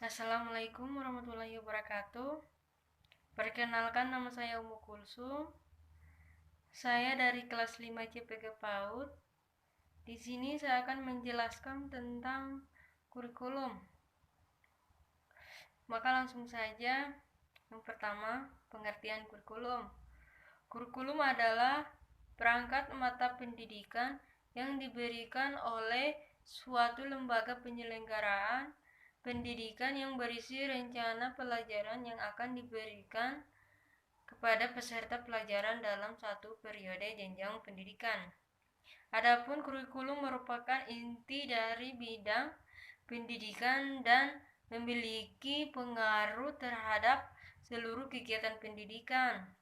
Assalamualaikum warahmatullahi wabarakatuh. Perkenalkan, nama saya Umu Kulsum. Saya dari kelas 5 CPG PAUD. Di sini saya akan menjelaskan tentang kurikulum. Maka langsung saja. Yang pertama, pengertian kurikulum. Kurikulum adalah perangkat mata pendidikan yang diberikan oleh suatu lembaga penyelenggaraan pendidikan yang berisi rencana pelajaran yang akan diberikan kepada peserta pelajaran dalam satu periode jenjang pendidikan. Adapun kurikulum merupakan inti dari bidang pendidikan dan memiliki pengaruh terhadap seluruh kegiatan pendidikan.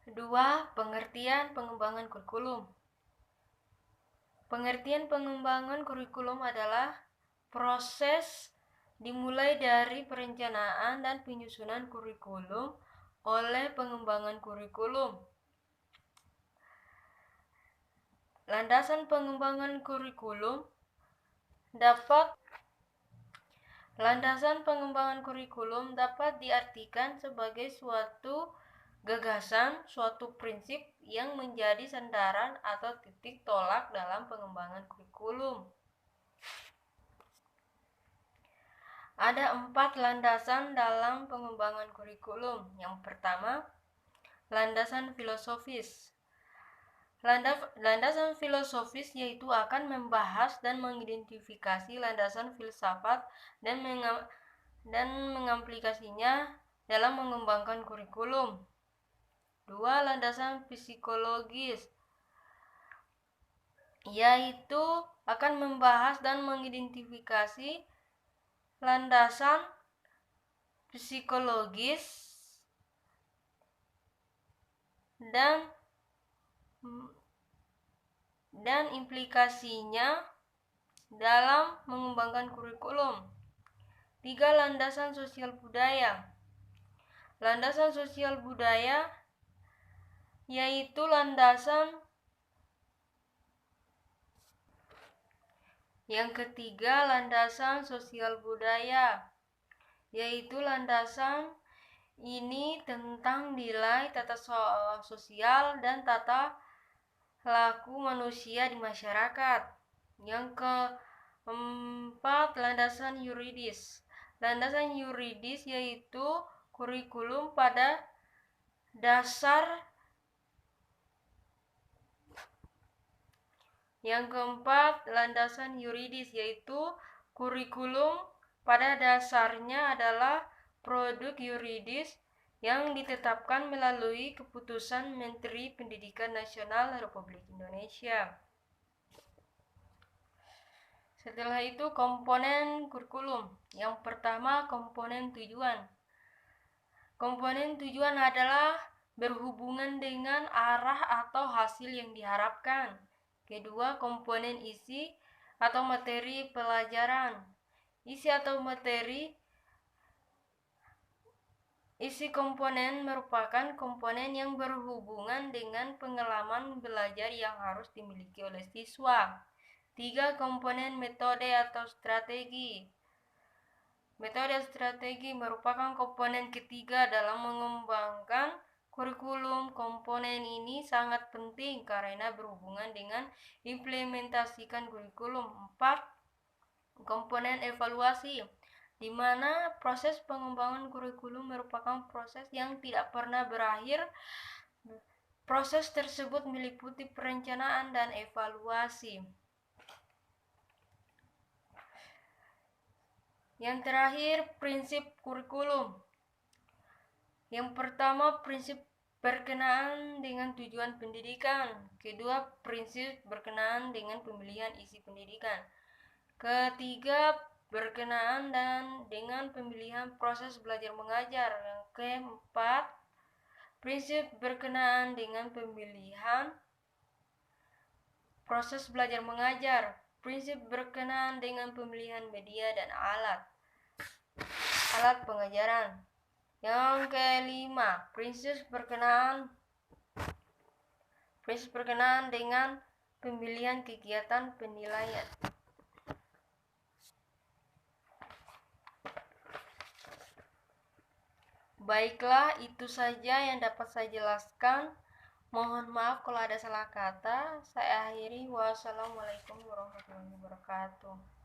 Kedua, pengertian pengembangan kurikulum. Pengertian pengembangan kurikulum adalah proses dimulai dari perencanaan dan penyusunan kurikulum oleh pengembangan kurikulum. Landasan pengembangan kurikulum dapat diartikan sebagai suatu gagasan, suatu prinsip yang menjadi sandaran atau titik tolak dalam pengembangan kurikulum. Ada 4 landasan dalam pengembangan kurikulum. Yang pertama, landasan filosofis. Landasan filosofis yaitu akan membahas dan mengidentifikasi landasan filsafat dan mengaplikasinya dalam mengembangkan kurikulum. 2. Landasan psikologis, yaitu akan membahas dan mengidentifikasi landasan psikologis dan implikasinya dalam mengembangkan kurikulum. 3. Landasan sosial budaya. Landasan sosial budaya yaitu landasan yang ketiga, landasan sosial budaya, yaitu landasan ini tentang nilai tata sosial dan tata laku manusia di masyarakat. Yang keempat, landasan yuridis. Landasan yuridis yaitu kurikulum pada dasar. Yang keempat, landasan yuridis yaitu kurikulum pada dasarnya adalah produk yuridis yang ditetapkan melalui keputusan Menteri Pendidikan Nasional Republik Indonesia. Setelah itu, komponen kurikulum. Yang pertama, komponen tujuan. Komponen tujuan adalah berhubungan dengan arah atau hasil yang diharapkan. Kedua, komponen isi atau materi pelajaran. Isi komponen merupakan komponen yang berhubungan dengan pengalaman belajar yang harus dimiliki oleh siswa. 3. Komponen metode atau strategi. Metode strategi merupakan komponen ketiga dalam mengembangkan kurikulum. Komponen ini sangat penting karena berhubungan dengan implementasikan kurikulum. 4. Komponen evaluasi, di mana proses pengembangan kurikulum merupakan proses yang tidak pernah berakhir. Proses tersebut meliputi perencanaan dan evaluasi. Yang terakhir, prinsip kurikulum. Yang pertama, prinsip berkenaan dengan tujuan pendidikan. Kedua, prinsip berkenaan dengan pemilihan isi pendidikan. Ketiga, berkenaan dengan pemilihan proses belajar mengajar. Yang keempat, prinsip berkenaan dengan pemilihan proses belajar mengajar. Prinsip berkenaan dengan pemilihan media dan alat pengajaran. Yang kelima, prinsip berkenaan dengan pemilihan kegiatan penilaian. Baiklah, itu saja yang dapat saya jelaskan. Mohon maaf kalau ada salah kata. Saya akhiri. Wassalamualaikum warahmatullahi wabarakatuh.